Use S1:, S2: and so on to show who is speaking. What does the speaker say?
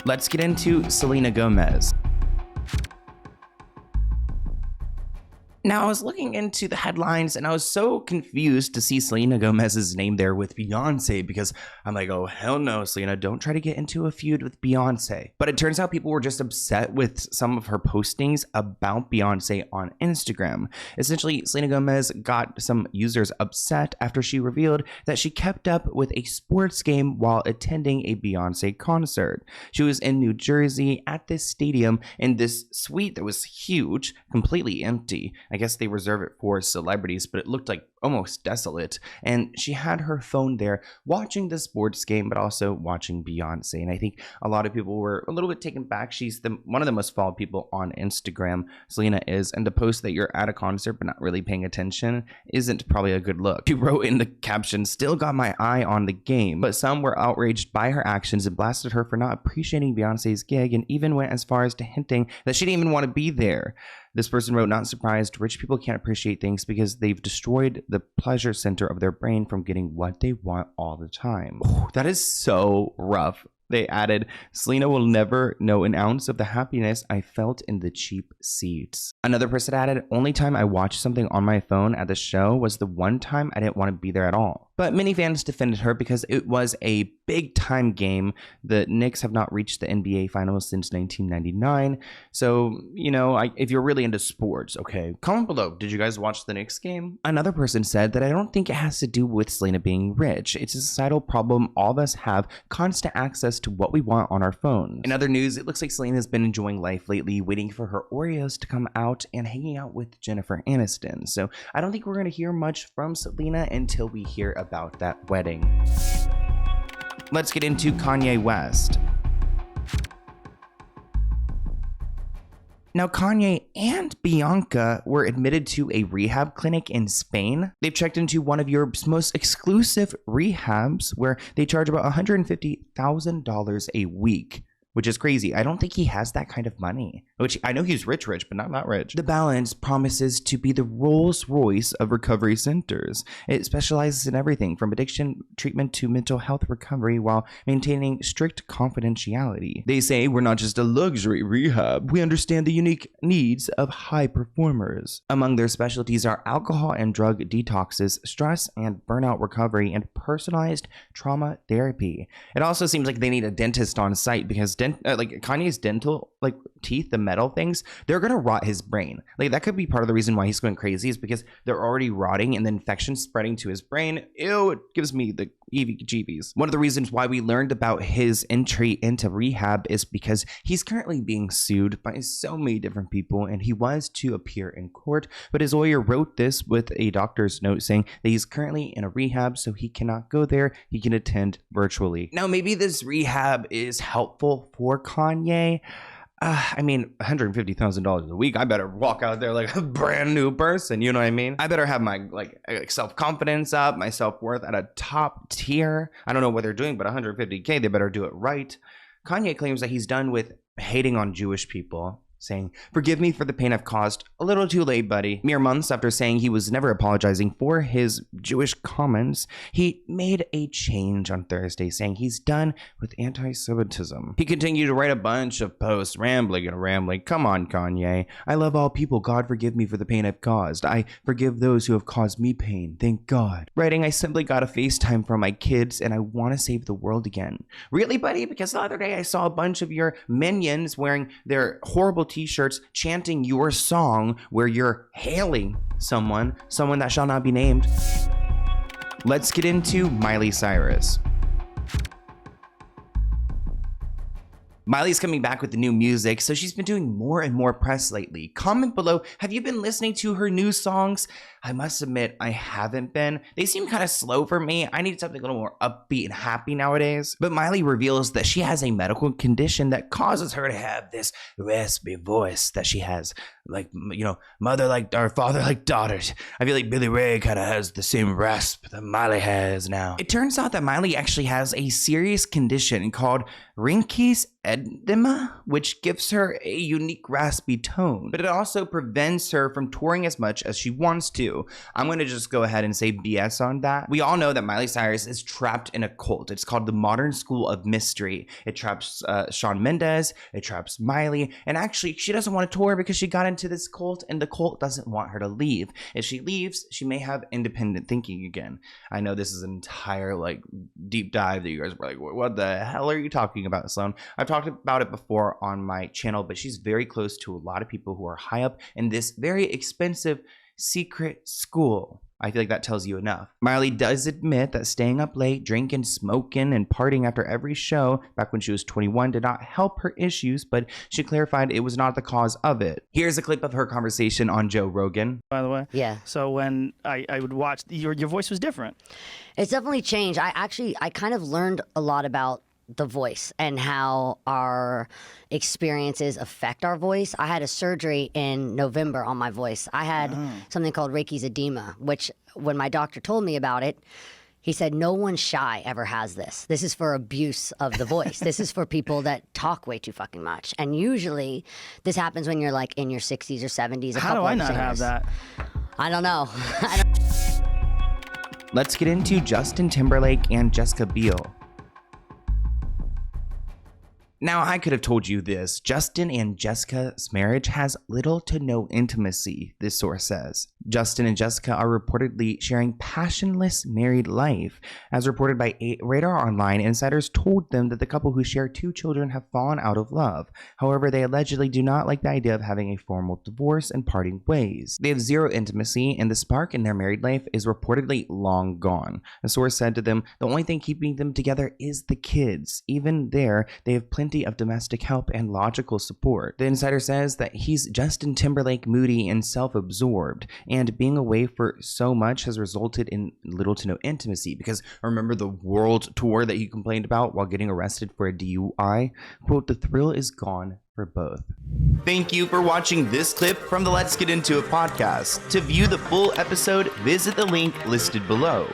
S1: Let's get into Selena Gomez. Now, I was looking into the headlines and I was so confused to see Selena Gomez's name there with Beyonce because I'm like, oh, hell no, Selena, don't try to get into a feud with Beyonce. But it turns out people were just upset with some of her postings about Beyonce on Instagram. Essentially, Selena Gomez got some users upset after she revealed that she kept up with a sports game while attending a Beyonce concert. She was in New Jersey at this stadium in this suite that was huge, completely empty. I guess they reserve it for celebrities, but it looked like almost desolate. And she had her phone there watching the sports game, but also watching Beyonce. And I think a lot of people were a little bit taken back. She's one of the most followed people on Instagram, Selena is. And to post that you're at a concert but not really paying attention isn't probably a good look. She wrote in the caption, "Still got my eye on the game." But some were outraged by her actions and blasted her for not appreciating Beyonce's gig and even went as far as to hinting that she didn't even want to be there. This person wrote, "Not surprised, rich people can't appreciate things because they've destroyed the pleasure center of their brain from getting what they want all the time." Ooh, that is so rough. They added, "Selena will never know an ounce of the happiness I felt in the cheap seats." Another person added, "Only time I watched something on my phone at the show was the one time I didn't want to be there at all." But many fans defended her because it was a big time game. The Knicks have not reached the NBA Finals since 1999. So, if you're really into sports, okay, comment below. Did you guys watch the Knicks game? Another person said that I don't think it has to do with Selena being rich. It's a societal problem. All of us have constant access to what we want on our phones. In other news, it looks like Selena's been enjoying life lately, waiting for her Oreos to come out and hanging out with Jennifer Aniston. So I don't think we're going to hear much from Selena until we hear about that wedding. Let's get into Kanye West. Now, Kanye and Bianca were admitted to a rehab clinic in Spain. They've checked into one of Europe's most exclusive rehabs where they charge about $150,000 a week, which is crazy. I don't think he has that kind of money, which I know he's rich, but not that rich. The Balance promises to be the Rolls Royce of recovery centers. It specializes in everything from addiction treatment to mental health recovery while maintaining strict confidentiality. They say, "We're not just a luxury rehab. We understand the unique needs of high performers." Among their specialties are alcohol and drug detoxes, stress and burnout recovery, and personalized trauma therapy. It also seems like they need a dentist on site because Kanye's dental teeth, the metal things, they're gonna rot his brain. That could be part of the reason why he's going crazy, is because they're already rotting and the infection spreading to his brain. Ew, it gives me the EVGBs. One of the reasons why we learned about his entry into rehab is because he's currently being sued by so many different people, and he was to appear in court, but his lawyer wrote this with a doctor's note saying that he's currently in a rehab, so he cannot go there. He can attend virtually. Now, maybe this rehab is helpful for Kanye. $150,000 a week. I better walk out there like a brand new person. You know what I mean? I better have my self-confidence up, my self-worth at a top tier. I don't know what they're doing, but $150K, they better do it right. Kanye claims that he's done with hating on Jewish people, saying, "Forgive me for the pain I've caused. A little too late, buddy." Mere months after saying he was never apologizing for his Jewish comments, he made a change on Thursday, saying he's done with anti-Semitism. He continued to write a bunch of posts, rambling. "Come on, Kanye. I love all people. God forgive me for the pain I've caused. I forgive those who have caused me pain. Thank God." Writing, "I simply got a FaceTime from my kids and I want to save the world again." Really, buddy? Because the other day I saw a bunch of your minions wearing their horrible t-shirts chanting your song where you're hailing someone that shall not be named. Let's get into Miley Cyrus. Miley's coming back with the new music, so she's been doing more and more press lately. Comment below, have you been listening to her new songs? I must admit, I haven't been. They seem kind of slow for me. I need something a little more upbeat and happy nowadays. But Miley reveals that she has a medical condition that causes her to have this raspy voice that she has. Mother like or father like daughters. I feel like Billy Ray kind of has the same rasp that Miley has now. It turns out that Miley actually has a serious condition called Rinke's edema, which gives her a unique raspy tone, but it also prevents her from touring as much as she wants to. I'm going to just go ahead and say BS on that. We all know that Miley Cyrus is trapped in a cult. It's called the Modern School of Mystery. It traps Shawn Mendes, it traps Miley, and actually she doesn't want to tour because she got into this cult and the cult doesn't want her to leave. If she leaves, she may have independent thinking again. I know this is an entire like deep dive that you guys were like, what the hell are you talking about, Sloan? I've talked about it before on my channel, but she's very close to a lot of people who are high up in this very expensive secret school. I feel like that tells you enough. Miley does admit that staying up late, drinking, smoking, and partying after every show back when she was 21 did not help her issues, but she clarified it was not the cause of it. Here's a clip of her conversation on Joe Rogan.
S2: By the way.
S3: Yeah.
S2: So when I would watch, your voice was different.
S3: It's definitely changed. I kind of learned a lot about the voice and how our experiences affect our voice. I had a surgery in November on my voice. I had something called Reiki's edema, which when my doctor told me about it, he said, no one shy ever has this. This is for abuse of the voice. This is for people that talk way too fucking much. And usually this happens when you're like in your 60s or 70s.
S2: How do I not have that?
S3: I don't know.
S1: Let's get into Justin Timberlake and Jessica Biel. Now, I could have told you this. Justin and Jessica's marriage has little to no intimacy, this source says. Justin and Jessica are reportedly sharing passionless married life. As reported by Radar Online, insiders told them that the couple who share 2 children have fallen out of love. However, they allegedly do not like the idea of having a formal divorce and parting ways. They have zero intimacy, and the spark in their married life is reportedly long gone. A source said to them, the only thing keeping them together is the kids. Even there, they have plenty of domestic help and logical support. The insider says that he's Justin Timberlake moody and self-absorbed, and being away for so much has resulted in little to no intimacy, because remember the world tour that he complained about while getting arrested for a DUI? Quote, the thrill is gone for both. Thank you for watching this clip from the Let's Get Into It podcast. To view the full episode, visit the link listed below.